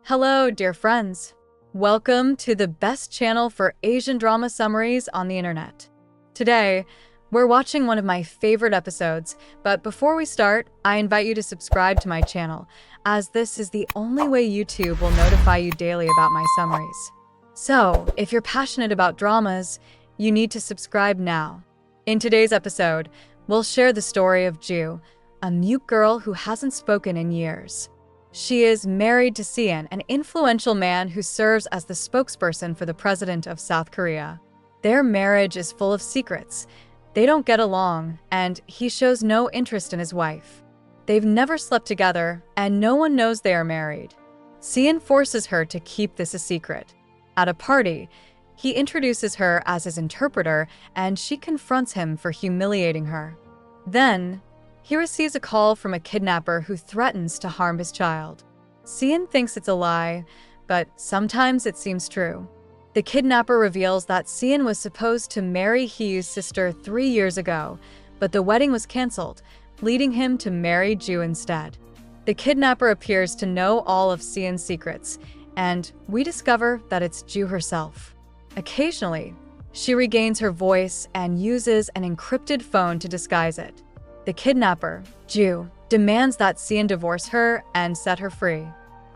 Hello, dear friends. Welcome to the best channel for Asian drama summaries on the internet. Today, we're watching one of my favorite episodes, but before we start, I invite you to subscribe to my channel, as this is the only way YouTube will notify you daily about my summaries. So, if you're passionate about dramas, you need to subscribe now. In today's episode, we'll share the story of Ju, a mute girl who hasn't spoken in years. She is married to Seon, an influential man who serves as the spokesperson for the president of South Korea. Their marriage is full of secrets. They don't get along, and he shows no interest in his wife. They've never slept together, and no one knows they are married. Seon forces her to keep this a secret. At a party, he introduces her as his interpreter, and she confronts him for humiliating her. Then, he receives a call from a kidnapper who threatens to harm his child. Seon thinks it's a lie, but sometimes it seems true. The kidnapper reveals that Seon was supposed to marry Hyu's sister 3 years ago, but the wedding was cancelled, leading him to marry Ju instead. The kidnapper appears to know all of Seon's secrets, and we discover that it's Ju herself. Occasionally, she regains her voice and uses an encrypted phone to disguise it. The kidnapper, Ju, demands that Seon divorce her and set her free.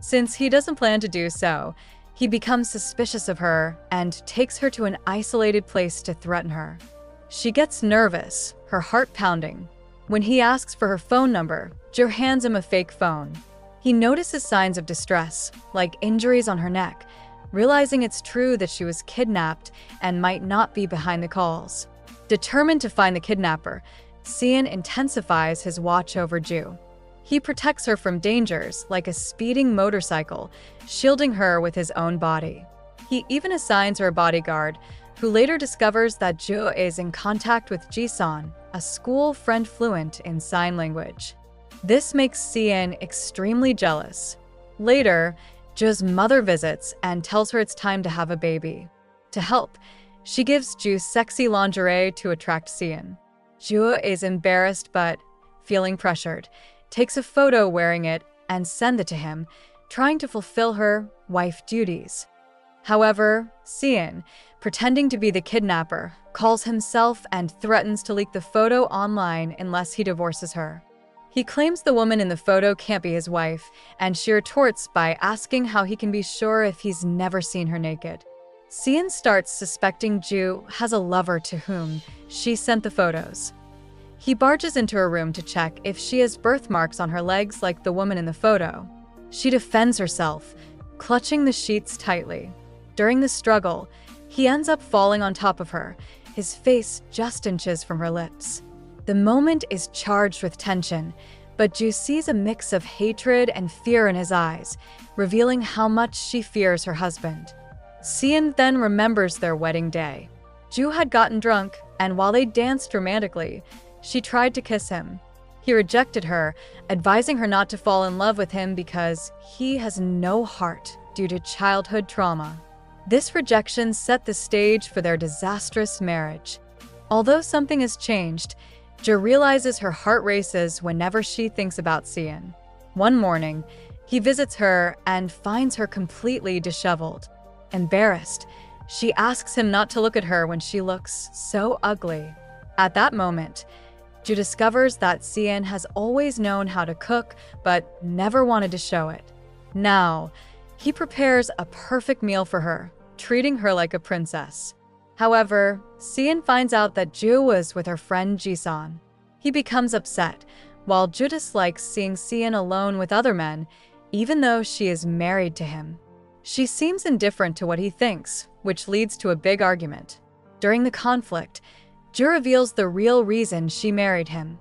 Since he doesn't plan to do so, he becomes suspicious of her and takes her to an isolated place to threaten her. She gets nervous, her heart pounding. When he asks for her phone number, Ju hands him a fake phone. He notices signs of distress, like injuries on her neck, realizing it's true that she was kidnapped and might not be behind the calls. Determined to find the kidnapper, Seon intensifies his watch over Ju. He protects her from dangers like a speeding motorcycle, shielding her with his own body. He even assigns her a bodyguard, who later discovers that Ju is in contact with Seon, a school friend fluent in sign language. This makes Seon extremely jealous. Later, Ju's mother visits and tells her it's time to have a baby. To help, she gives Ju sexy lingerie to attract Seon. Ju is embarrassed but, feeling pressured, takes a photo wearing it and sends it to him, trying to fulfill her wife duties. However, Seon, pretending to be the kidnapper, calls himself and threatens to leak the photo online unless he divorces her. He claims the woman in the photo can't be his wife, and she retorts by asking how he can be sure if he's never seen her naked. Seon starts suspecting Ju has a lover to whom she sent the photos. He barges into her room to check if she has birthmarks on her legs like the woman in the photo. She defends herself, clutching the sheets tightly. During the struggle, he ends up falling on top of her, his face just inches from her lips. The moment is charged with tension, but Ju sees a mix of hatred and fear in his eyes, revealing how much she fears her husband. Seon then remembers their wedding day. Ju had gotten drunk, and while they danced romantically, she tried to kiss him. He rejected her, advising her not to fall in love with him because he has no heart due to childhood trauma. This rejection set the stage for their disastrous marriage. Although something has changed, Ju realizes her heart races whenever she thinks about Seon. One morning, he visits her and finds her completely disheveled. Embarrassed, she asks him not to look at her when she looks so ugly. At that moment, Ju discovers that Seon has always known how to cook, but never wanted to show it. Now, he prepares a perfect meal for her, treating her like a princess. However, Seon finds out that Ju was with her friend Seon. He becomes upset, while Ju dislikes seeing Seon alone with other men, even though she is married to him. She seems indifferent to what he thinks, which leads to a big argument. During the conflict, Ju reveals the real reason she married him.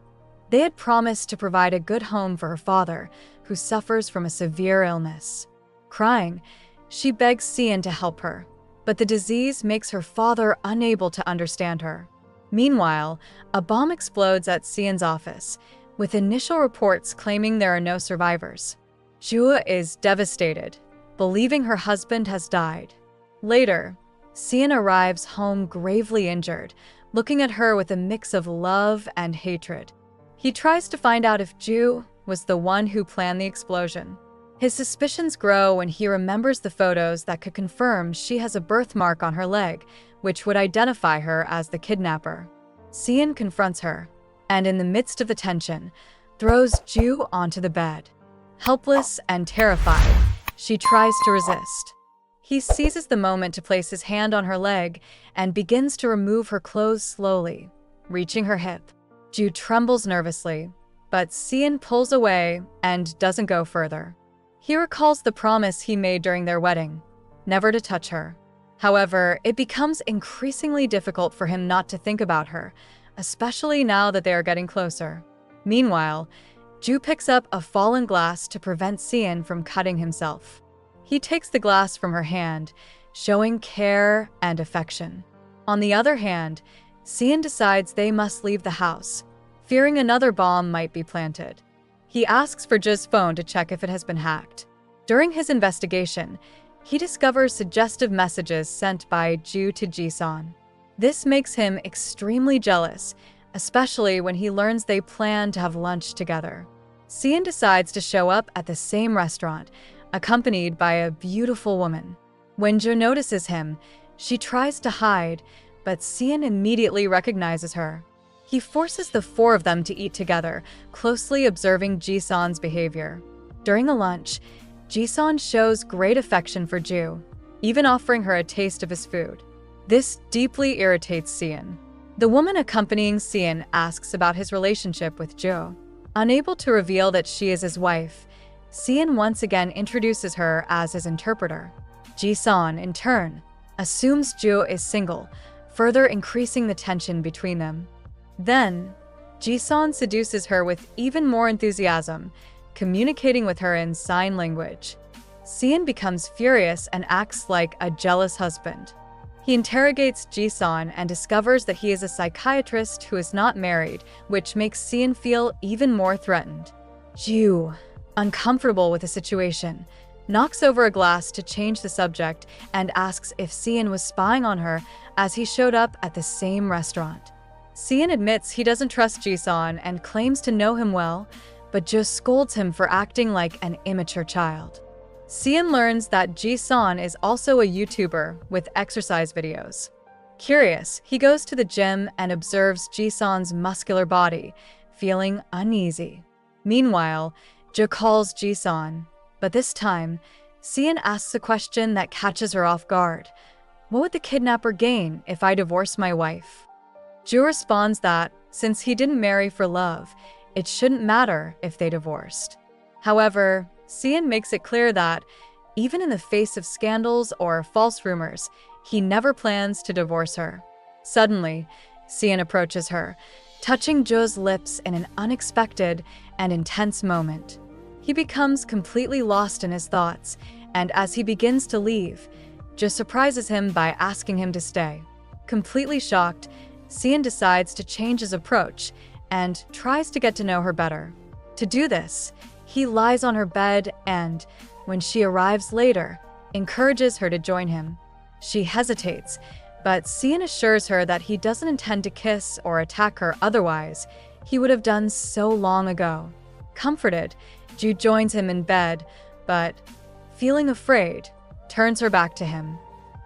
They had promised to provide a good home for her father, who suffers from a severe illness. Crying, she begs Seon to help her, but the disease makes her father unable to understand her. Meanwhile, a bomb explodes at Seon's office, with initial reports claiming there are no survivors. Ju is devastated, believing her husband has died. Later, Seon arrives home gravely injured, looking at her with a mix of love and hatred. He tries to find out if Ju was the one who planned the explosion. His suspicions grow when he remembers the photos that could confirm she has a birthmark on her leg, which would identify her as the kidnapper. Seon confronts her, and in the midst of the tension, throws Ju onto the bed. Helpless and terrified, she tries to resist. He seizes the moment to place his hand on her leg and begins to remove her clothes slowly, reaching her hip. Ju trembles nervously, but Seon pulls away and doesn't go further. He recalls the promise he made during their wedding, never to touch her. However, it becomes increasingly difficult for him not to think about her, especially now that they are getting closer. Meanwhile, Ju picks up a fallen glass to prevent Seon from cutting himself. He takes the glass from her hand, showing care and affection. On the other hand, Seon decides they must leave the house, fearing another bomb might be planted. He asks for Ju's phone to check if it has been hacked. During his investigation, he discovers suggestive messages sent by Ju to Jisun. This makes him extremely jealous, especially when he learns they plan to have lunch together. Seon decides to show up at the same restaurant, accompanied by a beautiful woman. When Ju notices him, she tries to hide, but Seon immediately recognizes her. He forces the four of them to eat together, closely observing Jisun's behavior. During the lunch, Jisun shows great affection for Ju, even offering her a taste of his food. This deeply irritates Seon. The woman accompanying Seon asks about his relationship with Ju. Unable to reveal that she is his wife, Seon once again introduces her as his interpreter. Jisun, in turn, assumes Ju is single, further increasing the tension between them. Then, Jisun seduces her with even more enthusiasm, communicating with her in sign language. Seon becomes furious and acts like a jealous husband. He interrogates Jisun and discovers that he is a psychiatrist who is not married, which makes Seon feel even more threatened. Ju, uncomfortable with the situation, knocks over a glass to change the subject and asks if Seon was spying on her as he showed up at the same restaurant. Seon admits he doesn't trust Jisun and claims to know him well, but just scolds him for acting like an immature child. Seon learns that Jisun is also a YouTuber with exercise videos. Curious, he goes to the gym and observes Jisun's muscular body, feeling uneasy. Meanwhile, Ju calls Jisun, but this time, Seon asks a question that catches her off guard. What would the kidnapper gain if I divorce my wife? Ju responds that, since he didn't marry for love, it shouldn't matter if they divorced. However, Seon makes it clear that, even in the face of scandals or false rumors, he never plans to divorce her. Suddenly, Seon approaches her, touching Ju's lips in an unexpected and intense moment. He becomes completely lost in his thoughts, and as he begins to leave, Ju surprises him by asking him to stay. Completely shocked, Seon decides to change his approach and tries to get to know her better. To do this, he lies on her bed and, when she arrives later, encourages her to join him. She hesitates, but Seon assures her that he doesn't intend to kiss or attack her otherwise. He would have done so long ago. Comforted, Ju joins him in bed, but, feeling afraid, turns her back to him.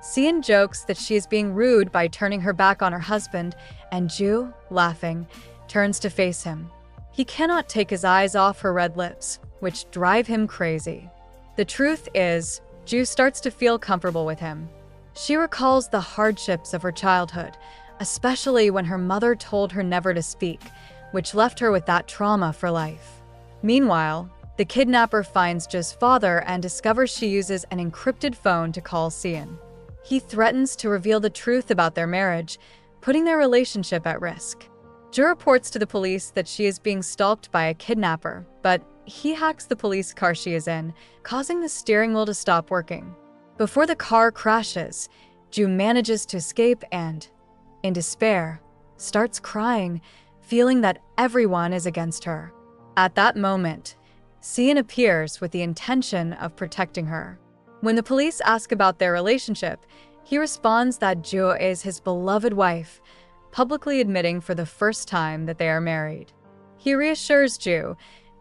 Seon jokes that she is being rude by turning her back on her husband, and Ju, laughing, turns to face him. He cannot take his eyes off her red lips, which drive him crazy. The truth is, Ju starts to feel comfortable with him. She recalls the hardships of her childhood, especially when her mother told her never to speak, which left her with that trauma for life. Meanwhile, the kidnapper finds Ju's father and discovers she uses an encrypted phone to call Seon. He threatens to reveal the truth about their marriage, putting their relationship at risk. Ju reports to the police that she is being stalked by a kidnapper, but he hacks the police car she is in, causing the steering wheel to stop working. Before the car crashes, Ju manages to escape and, in despair, starts crying, feeling that everyone is against her. At that moment, Seon appears with the intention of protecting her. When the police ask about their relationship, he responds that Ju is his beloved wife, publicly admitting for the first time that they are married. He reassures Ju,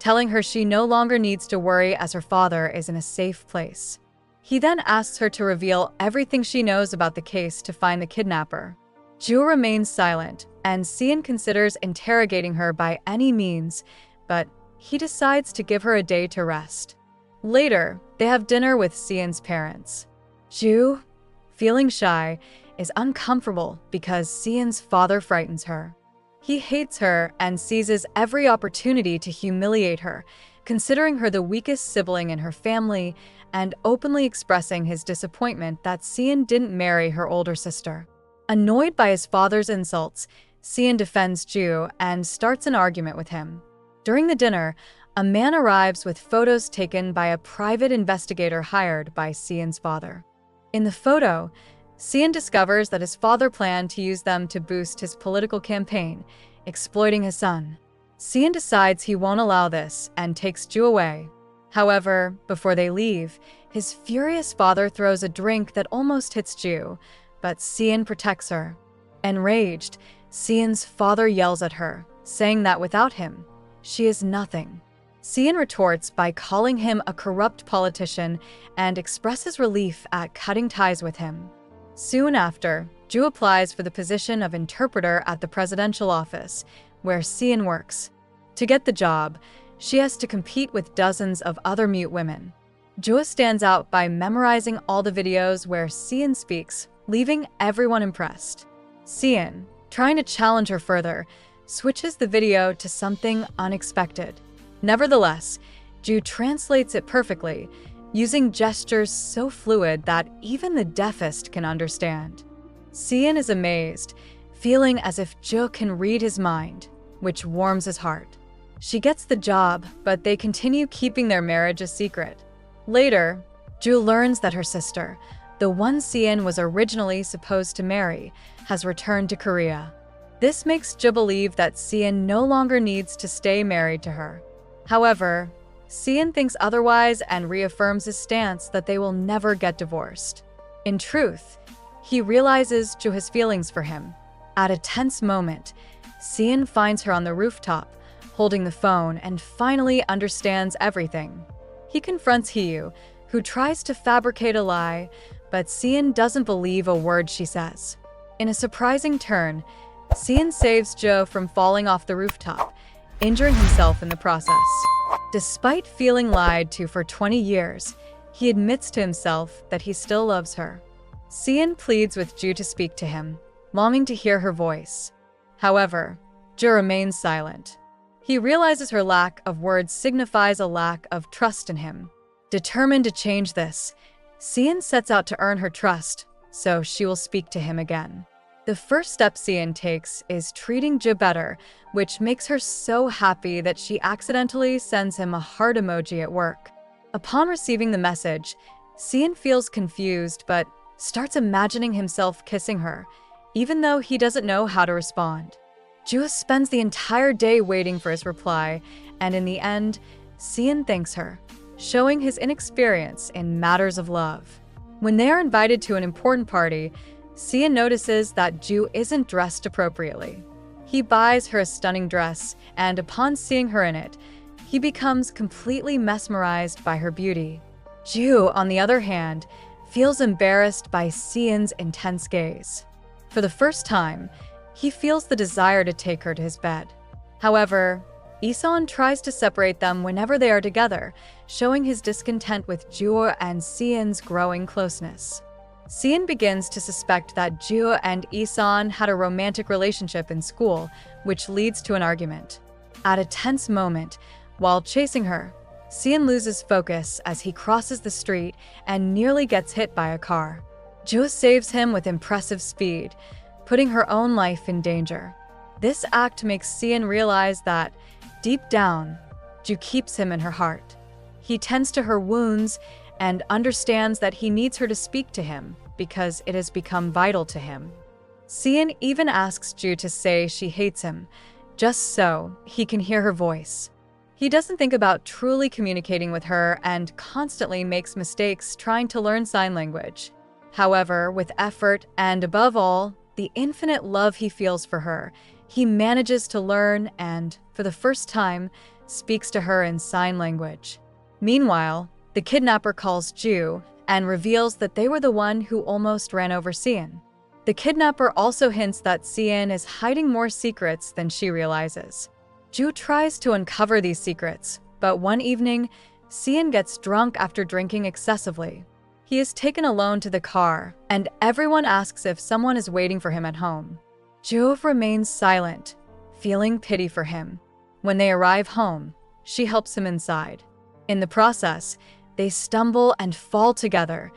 telling her she no longer needs to worry as her father is in a safe place. He then asks her to reveal everything she knows about the case to find the kidnapper. Ju remains silent, and Seon considers interrogating her by any means, but he decides to give her a day to rest. Later, they have dinner with Seon's parents. Ju, feeling shy, is uncomfortable because Seon's father frightens her. He hates her and seizes every opportunity to humiliate her, considering her the weakest sibling in her family and openly expressing his disappointment that Seon didn't marry her older sister. Annoyed by his father's insults, Seon defends Ju and starts an argument with him. During the dinner, a man arrives with photos taken by a private investigator hired by Seon's father. In the photo, Seon discovers that his father planned to use them to boost his political campaign, exploiting his son. Seon decides he won't allow this and takes Ju away. However, before they leave, his furious father throws a drink that almost hits Ju, but Seon protects her. Enraged, Seon's father yells at her, saying that without him, she is nothing. Seon retorts by calling him a corrupt politician and expresses relief at cutting ties with him. Soon after, Ju applies for the position of interpreter at the presidential office, where Seon works. To get the job, she has to compete with dozens of other mute women. Ju stands out by memorizing all the videos where Seon speaks, leaving everyone impressed. Seon, trying to challenge her further, switches the video to something unexpected. Nevertheless, Ju translates it perfectly, using gestures so fluid that even the deafest can understand. Seon is amazed, feeling as if Ju can read his mind, which warms his heart. She gets the job, but they continue keeping their marriage a secret. Later, Ju learns that her sister, the one Seon was originally supposed to marry, has returned to Korea. This makes Ju believe that Seon no longer needs to stay married to her. However, Seon thinks otherwise and reaffirms his stance that they will never get divorced. In truth, he realizes Ju has feelings for him. At a tense moment, Seon finds her on the rooftop, holding the phone, and finally understands everything. He confronts Hee-yu, who tries to fabricate a lie, but Seon doesn't believe a word she says. In a surprising turn, Seon saves Ju from falling off the rooftop, injuring himself in the process. Despite feeling lied to for 20 years, he admits to himself that he still loves her. Seon pleads with Ju to speak to him, longing to hear her voice. However, Ju remains silent. He realizes her lack of words signifies a lack of trust in him. Determined to change this, Seon sets out to earn her trust, so she will speak to him again. The first step Seon takes is treating Ju better, which makes her so happy that she accidentally sends him a heart emoji at work. Upon receiving the message, Seon feels confused but starts imagining himself kissing her, even though he doesn't know how to respond. Ju spends the entire day waiting for his reply, and in the end, Seon thanks her, showing his inexperience in matters of love. When they are invited to an important party, Seon notices that Ju isn't dressed appropriately. He buys her a stunning dress, and upon seeing her in it, he becomes completely mesmerized by her beauty. Ju, on the other hand, feels embarrassed by Seon's intense gaze. For the first time, he feels the desire to take her to his bed. However, Seon tries to separate them whenever they are together, showing his discontent with Ju and Seon's growing closeness. Seon begins to suspect that Ju and Seon had a romantic relationship in school, which leads to an argument. At a tense moment, while chasing her, Seon loses focus as he crosses the street and nearly gets hit by a car. Ju saves him with impressive speed, putting her own life in danger. This act makes Seon realize that, deep down, Ju keeps him in her heart. He tends to her wounds and understands that he needs her to speak to him because it has become vital to him. Seon even asks Ju to say she hates him, just so he can hear her voice. He doesn't think about truly communicating with her and constantly makes mistakes trying to learn sign language. However, with effort and, above all, the infinite love he feels for her, he manages to learn and, for the first time, speaks to her in sign language. Meanwhile, the kidnapper calls Ju and reveals that they were the one who almost ran over Seon. The kidnapper also hints that Seon is hiding more secrets than she realizes. Ju tries to uncover these secrets, but one evening, Seon gets drunk after drinking excessively. He is taken alone to the car, and everyone asks if someone is waiting for him at home. Ju remains silent, feeling pity for him. When they arrive home, she helps him inside. In the process, they stumble and fall together,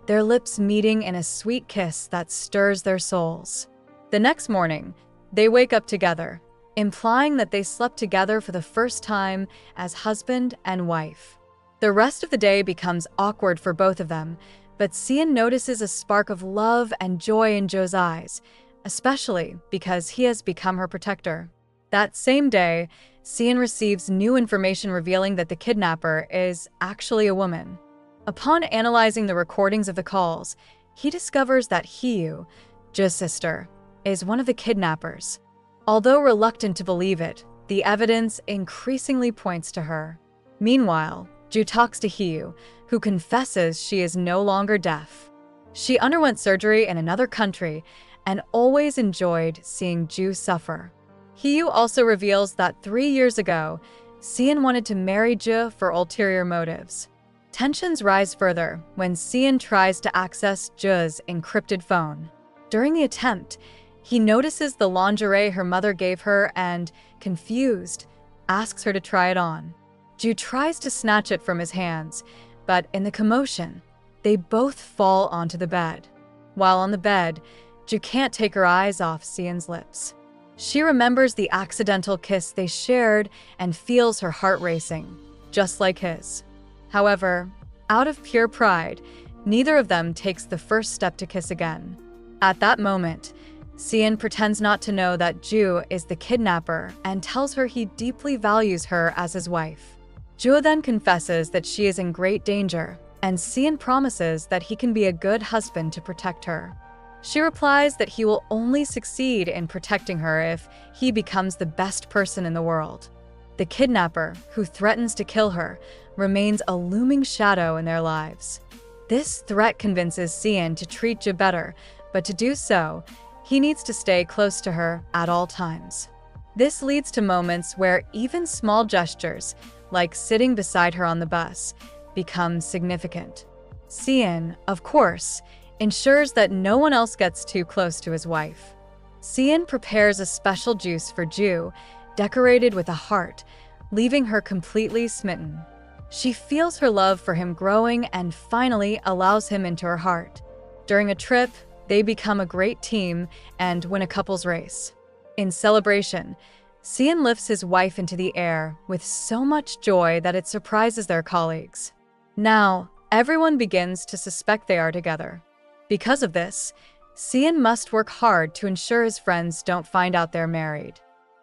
their lips meeting in a sweet kiss that stirs their souls. The next morning, they wake up together, implying that they slept together for the first time as husband and wife. The rest of the day becomes awkward for both of them, but Seon notices a spark of love and joy in Jo's eyes, especially because he has become her protector. That same day, Seon receives new information revealing that the kidnapper is actually a woman. Upon analyzing the recordings of the calls, he discovers that Hee-yu, Jo's sister, is one of the kidnappers. Although reluctant to believe it, the evidence increasingly points to her. Meanwhile, Ju talks to Hee-yu, who confesses she is no longer deaf. She underwent surgery in another country and always enjoyed seeing Ju suffer. Hee-yu also reveals that 3 years ago, Seon wanted to marry Ju for ulterior motives. Tensions rise further when Seon tries to access Ju's encrypted phone. During the attempt, he notices the lingerie her mother gave her and, confused, asks her to try it on. Ju tries to snatch it from his hands, but in the commotion, they both fall onto the bed. While on the bed, Ju can't take her eyes off Seon's lips. She remembers the accidental kiss they shared and feels her heart racing, just like his. However, out of pure pride, neither of them takes the first step to kiss again. At that moment, Seon pretends not to know that Ju is the kidnapper and tells her he deeply values her as his wife. Ju then confesses that she is in great danger, and Seon promises that he can be a good husband to protect her. She replies that he will only succeed in protecting her if he becomes the best person in the world. The kidnapper, who threatens to kill her, remains a looming shadow in their lives. This threat convinces Seon to treat Ju better, but to do so, he needs to stay close to her at all times. This leads to moments where even small gestures, like sitting beside her on the bus, become significant. Seon, of course, ensures that no one else gets too close to his wife. Seon prepares a special juice for Ju, decorated with a heart, leaving her completely smitten. She feels her love for him growing and finally allows him into her heart. During a trip, they become a great team and win a couples race. In celebration, Seon lifts his wife into the air with so much joy that it surprises their colleagues. Now, everyone begins to suspect they are together. Because of this, Seon must work hard to ensure his friends don't find out they're married.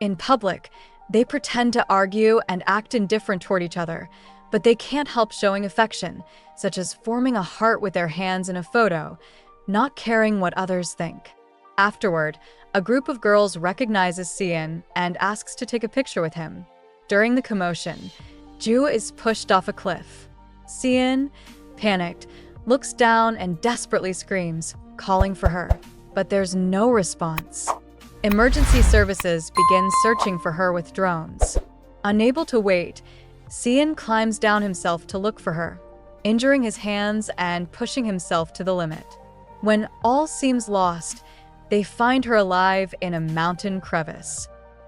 In public, they pretend to argue and act indifferent toward each other, but they can't help showing affection, such as forming a heart with their hands in a photo, not caring what others think. Afterward, a group of girls recognizes Seon and asks to take a picture with him. During the commotion, Ju is pushed off a cliff. Seon, panicked, looks down and desperately screams, calling for her, but there's no response. Emergency services begin searching for her with drones. Unable to wait, Seon climbs down himself to look for her, injuring his hands and pushing himself to the limit. When all seems lost, they find her alive in a mountain crevice.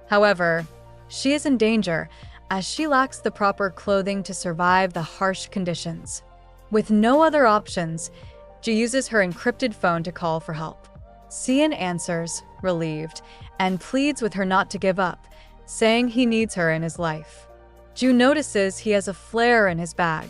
However, she is in danger as she lacks the proper clothing to survive the harsh conditions. With no other options, Ju uses her encrypted phone to call for help. Seon answers, relieved, and pleads with her not to give up, saying he needs her in his life. Ju notices he has a flare in his bag.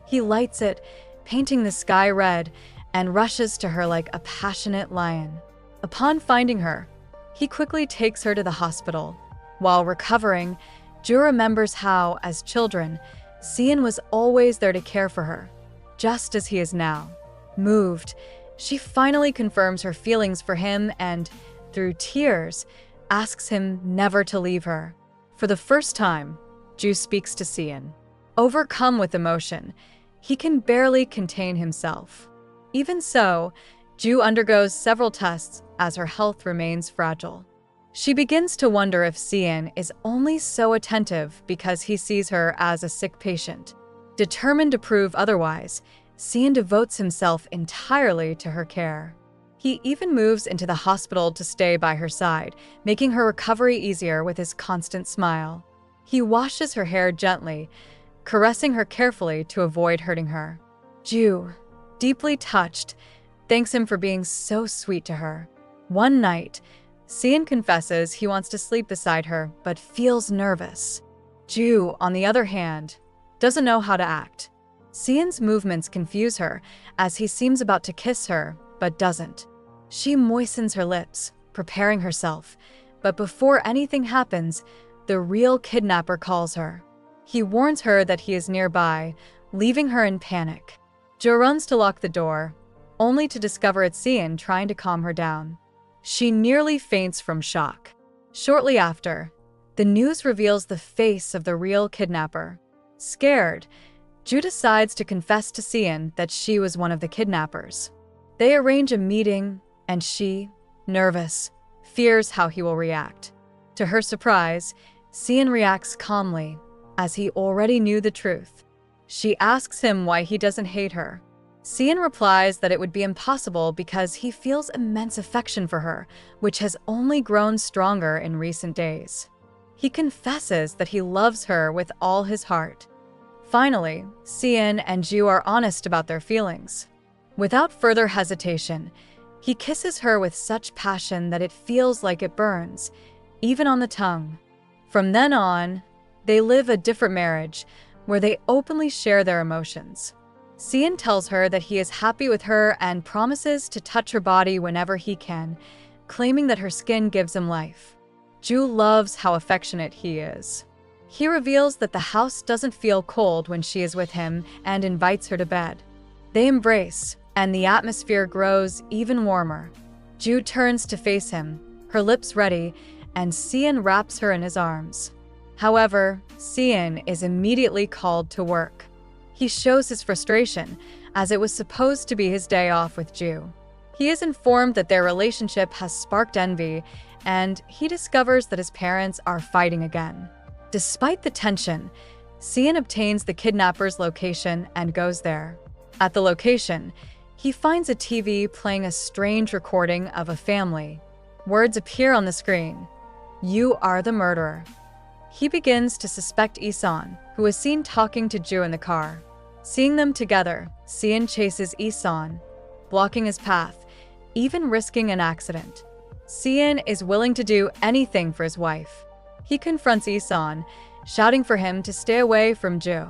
He lights it, painting the sky red, and rushes to her like a passionate lion. Upon finding her, he quickly takes her to the hospital. While recovering, Ju remembers how, as children, Seon was always there to care for her, just as he is now. Moved, she finally confirms her feelings for him and, through tears, asks him never to leave her. For the first time, Ju speaks to Seon. Overcome with emotion, he can barely contain himself. Even so, Ju undergoes several tests as her health remains fragile. She begins to wonder if Seon is only so attentive because he sees her as a sick patient. Determined to prove otherwise, Seon devotes himself entirely to her care. He even moves into the hospital to stay by her side, making her recovery easier with his constant smile. He washes her hair gently, caressing her carefully to avoid hurting her. Ju, deeply touched, thanks him for being so sweet to her. One night, Seon confesses he wants to sleep beside her, but feels nervous. Ju, on the other hand, doesn't know how to act. Seon's movements confuse her as he seems about to kiss her, but doesn't. She moistens her lips, preparing herself, but before anything happens, the real kidnapper calls her. He warns her that he is nearby, leaving her in panic. Jo runs to lock the door, only to discover it's Seon trying to calm her down. She nearly faints from shock. Shortly after, the news reveals the face of the real kidnapper. Scared, Ju decides to confess to Seon that she was one of the kidnappers. They arrange a meeting, and she, nervous, fears how he will react. To her surprise, Seon reacts calmly, as he already knew the truth. She asks him why he doesn't hate her. Seon replies that it would be impossible because he feels immense affection for her, which has only grown stronger in recent days. He confesses that he loves her with all his heart. Finally, Seon and Ju are honest about their feelings. Without further hesitation, he kisses her with such passion that it feels like it burns, even on the tongue. From then on, they live a different marriage, where they openly share their emotions. Seon tells her that he is happy with her and promises to touch her body whenever he can, claiming that her skin gives him life. Ju loves how affectionate he is. He reveals that the house doesn't feel cold when she is with him and invites her to bed. They embrace, and the atmosphere grows even warmer. Ju turns to face him, her lips ready, and Seon wraps her in his arms. However, Seon is immediately called to work. He shows his frustration, as it was supposed to be his day off with Ju. He is informed that their relationship has sparked envy, and he discovers that his parents are fighting again. Despite the tension, Seon obtains the kidnapper's location and goes there. At the location, he finds a TV playing a strange recording of a family. Words appear on the screen. "You are the murderer." He begins to suspect Seon, who is seen talking to Ju in the car. Seeing them together, Seon chases Seon, blocking his path, even risking an accident. Seon is willing to do anything for his wife. He confronts Seon, shouting for him to stay away from Ju.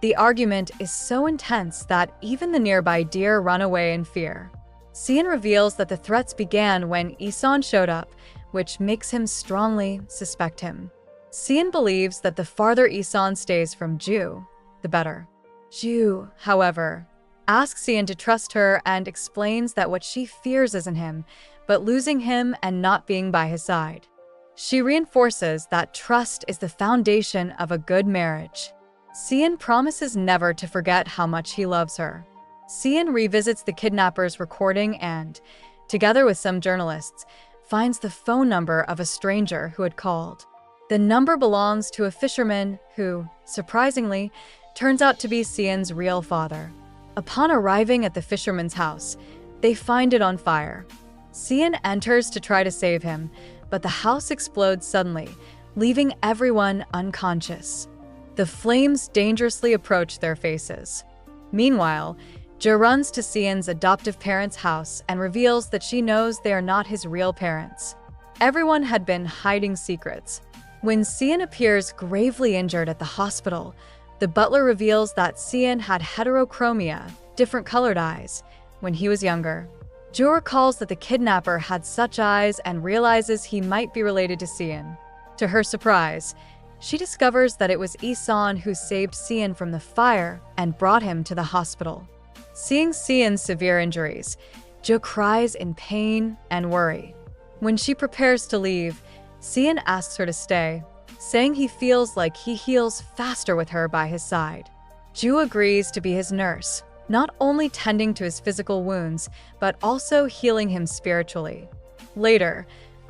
The argument is so intense that even the nearby deer run away in fear. Seon reveals that the threats began when Seon showed up, which makes him strongly suspect him. Seon believes that the farther Seon stays from Ju, the better. Ju, however, asks Seon to trust her and explains that what she fears isn't him, but losing him and not being by his side. She reinforces that trust is the foundation of a good marriage. Seon promises never to forget how much he loves her. Seon revisits the kidnapper's recording and, together with some journalists, finds the phone number of a stranger who had called. The number belongs to a fisherman who, surprisingly, turns out to be Seon's real father. Upon arriving at the fisherman's house, they find it on fire. Seon enters to try to save him, but the house explodes suddenly, leaving everyone unconscious. The flames dangerously approach their faces. Meanwhile, Jo runs to Seon's adoptive parents' house and reveals that she knows they are not his real parents. Everyone had been hiding secrets. When Seon appears gravely injured at the hospital, the butler reveals that Seon had heterochromia, different colored eyes, when he was younger. Jo recalls that the kidnapper had such eyes and realizes he might be related to Seon. To her surprise, she discovers that it was Seon who saved Seon from the fire and brought him to the hospital. Seeing Seon's severe injuries, Jo cries in pain and worry. When she prepares to leave, Seon asks her to stay, saying he feels like he heals faster with her by his side. Ju agrees to be his nurse, not only tending to his physical wounds, but also healing him spiritually. Later,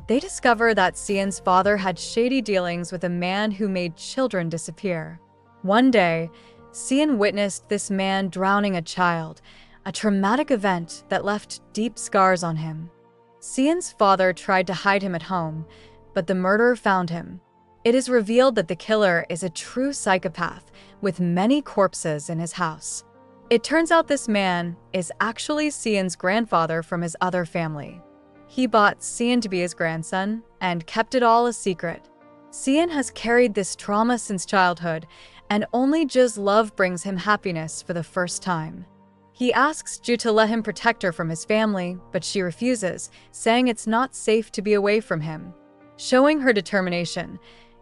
they discover that Seon's father had shady dealings with a man who made children disappear. One day, Seon witnessed this man drowning a child, a traumatic event that left deep scars on him. Seon's father tried to hide him at home, but the murderer found him. It is revealed that the killer is a true psychopath with many corpses in his house. It turns out this man is actually Seon's grandfather from his other family. He bought Seon to be his grandson and kept it all a secret. Seon has carried this trauma since childhood, and only Ju's love brings him happiness for the first time. He asks Ju to let him protect her from his family, but she refuses, saying it's not safe to be away from him. Showing her determination,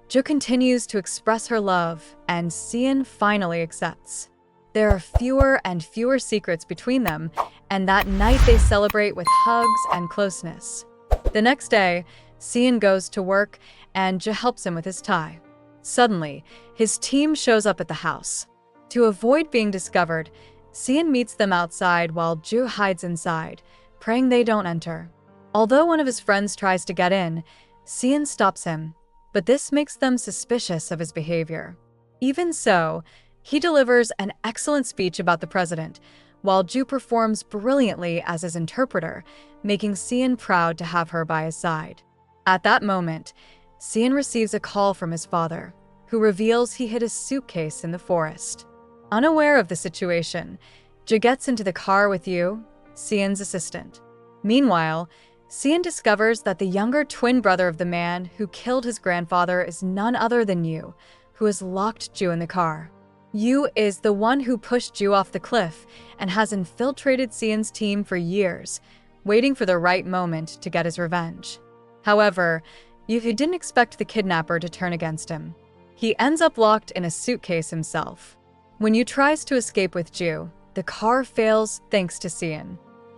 Ju continues to express her love, and Seon finally accepts. There are fewer and fewer secrets between them, and that night they celebrate with hugs and closeness. The next day, Seon goes to work, and Ju helps him with his tie. Suddenly, his team shows up at the house. To avoid being discovered, Seon meets them outside while Ju hides inside, praying they don't enter. Although one of his friends tries to get in, Seon stops him, but this makes them suspicious of his behavior. Even so, he delivers an excellent speech about the president, while Ju performs brilliantly as his interpreter, making Seon proud to have her by his side. At that moment, Seon receives a call from his father, who reveals he hid a suitcase in the forest. Unaware of the situation, Ju gets into the car with Yu, Seon's assistant. Meanwhile, Seon discovers that the younger twin brother of the man who killed his grandfather is none other than Yu, who has locked Ju in the car. Yu is the one who pushed Ju off the cliff and has infiltrated Seon's team for years, waiting for the right moment to get his revenge. However, Yu didn't expect the kidnapper to turn against him. He ends up locked in a suitcase himself. When Yu tries to escape with Ju, the car fails thanks to Seon.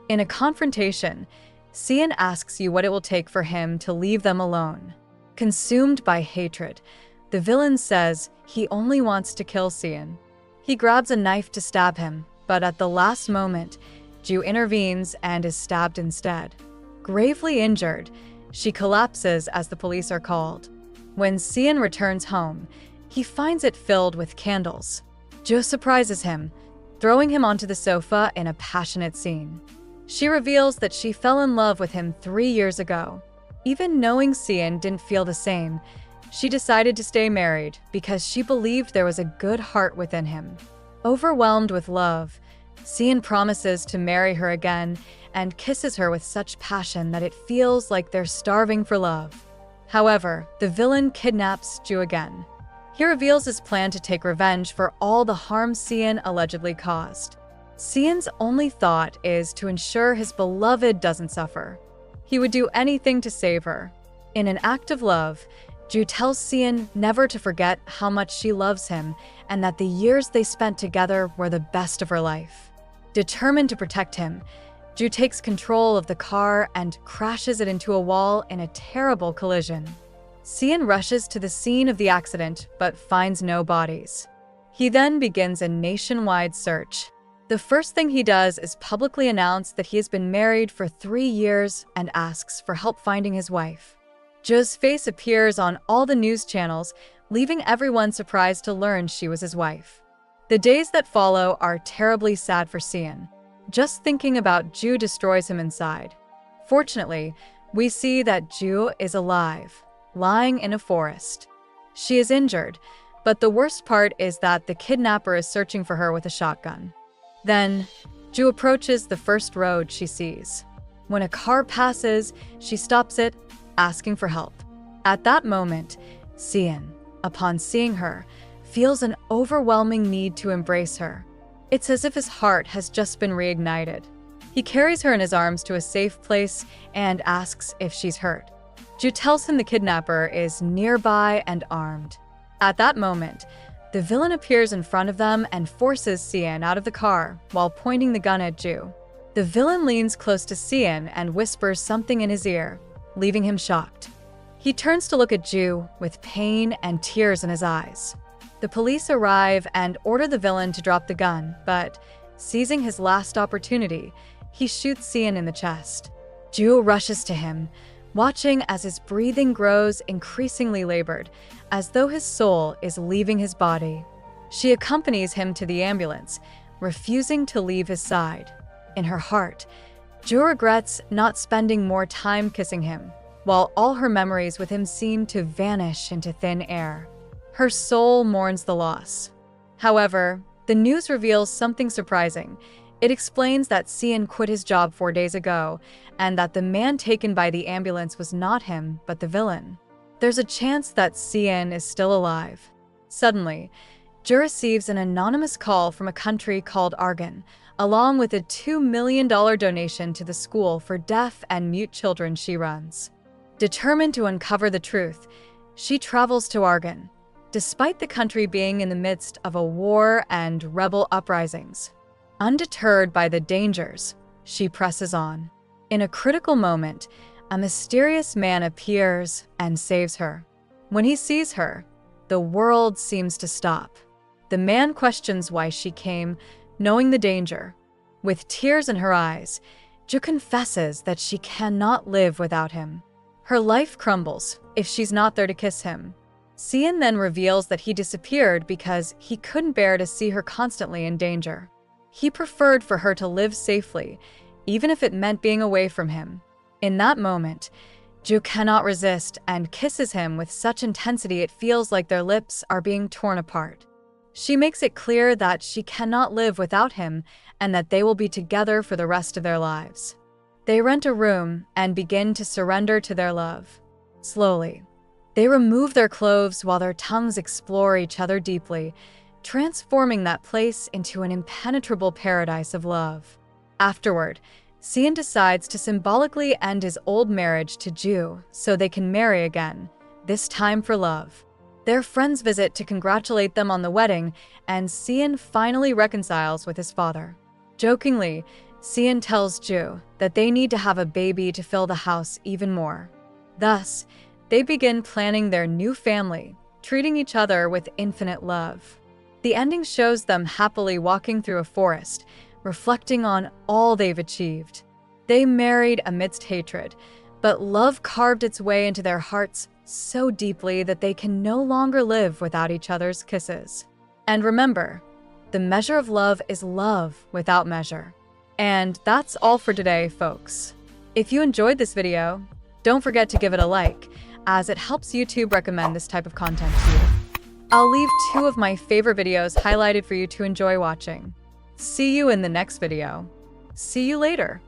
In a confrontation, Seon asks Yu what it will take for him to leave them alone. Consumed by hatred, the villain says he only wants to kill Seon. He grabs a knife to stab him, but at the last moment, Ju intervenes and is stabbed instead. Gravely injured, she collapses as the police are called. When Seon returns home, he finds it filled with candles. Ju surprises him, throwing him onto the sofa in a passionate scene. She reveals that she fell in love with him 3 years ago. Even knowing Seon didn't feel the same, she decided to stay married because she believed there was a good heart within him. Overwhelmed with love, Seon promises to marry her again and kisses her with such passion that it feels like they're starving for love. However, the villain kidnaps Ju again. He reveals his plan to take revenge for all the harm Seon allegedly caused. Seon's only thought is to ensure his beloved doesn't suffer. He would do anything to save her. In an act of love, Ju tells Seon never to forget how much she loves him and that the years they spent together were the best of her life. Determined to protect him, Ju takes control of the car and crashes it into a wall in a terrible collision. Seon rushes to the scene of the accident but finds no bodies. He then begins a nationwide search. The first thing he does is publicly announce that he has been married for 3 years and asks for help finding his wife. Ju's face appears on all the news channels, leaving everyone surprised to learn she was his wife. The days that follow are terribly sad for Seon. Just thinking about Ju destroys him inside. Fortunately, we see that Ju is alive, lying in a forest. She is injured, but the worst part is that the kidnapper is searching for her with a shotgun. Then, Ju approaches the first road she sees. When a car passes, she stops it, asking for help. At that moment, Seon, upon seeing her, feels an overwhelming need to embrace her. It's as if his heart has just been reignited. He carries her in his arms to a safe place and asks if she's hurt. Ju tells him the kidnapper is nearby and armed. At that moment, the villain appears in front of them and forces Seon out of the car while pointing the gun at Ju. The villain leans close to Seon and whispers something in his ear, leaving him shocked. He turns to look at Ju with pain and tears in his eyes. The police arrive and order the villain to drop the gun, but seizing his last opportunity, he shoots Seon in the chest. Ju rushes to him, watching as his breathing grows increasingly labored, as though his soul is leaving his body. She accompanies him to the ambulance, refusing to leave his side. In her heart, Ju regrets not spending more time kissing him, while all her memories with him seem to vanish into thin air. Her soul mourns the loss. However, the news reveals something surprising. It explains that Seon quit his job 4 days ago, and that the man taken by the ambulance was not him, but the villain. There's a chance that Seon is still alive. Suddenly, Ju receives an anonymous call from a country called Argon, along with a $2 million donation to the school for deaf and mute children she runs. Determined to uncover the truth, she travels to Argon, despite the country being in the midst of a war and rebel uprisings. Undeterred by the dangers, she presses on. In a critical moment, a mysterious man appears and saves her. When he sees her, the world seems to stop. The man questions why she came, knowing the danger. With tears in her eyes, Ju confesses that she cannot live without him. Her life crumbles if she's not there to kiss him. Seon then reveals that he disappeared because he couldn't bear to see her constantly in danger. He preferred for her to live safely, even if it meant being away from him. In that moment, Ju cannot resist and kisses him with such intensity it feels like their lips are being torn apart. She makes it clear that she cannot live without him and that they will be together for the rest of their lives. They rent a room and begin to surrender to their love. Slowly, they remove their clothes while their tongues explore each other deeply, transforming that place into an impenetrable paradise of love. Afterward, Seon decides to symbolically end his old marriage to Ju so they can marry again, this time for love. Their friends visit to congratulate them on the wedding, and Seon finally reconciles with his father. Jokingly, Seon tells Ju that they need to have a baby to fill the house even more. Thus, they begin planning their new family, treating each other with infinite love. The ending shows them happily walking through a forest, reflecting on all they've achieved. They married amidst hatred, but love carved its way into their hearts so deeply that they can no longer live without each other's kisses. And remember, the measure of love is love without measure. And that's all for today, folks. If you enjoyed this video, don't forget to give it a like, as it helps YouTube recommend this type of content to you. I'll leave 2 of my favorite videos highlighted for you to enjoy watching. See you in the next video. See you later.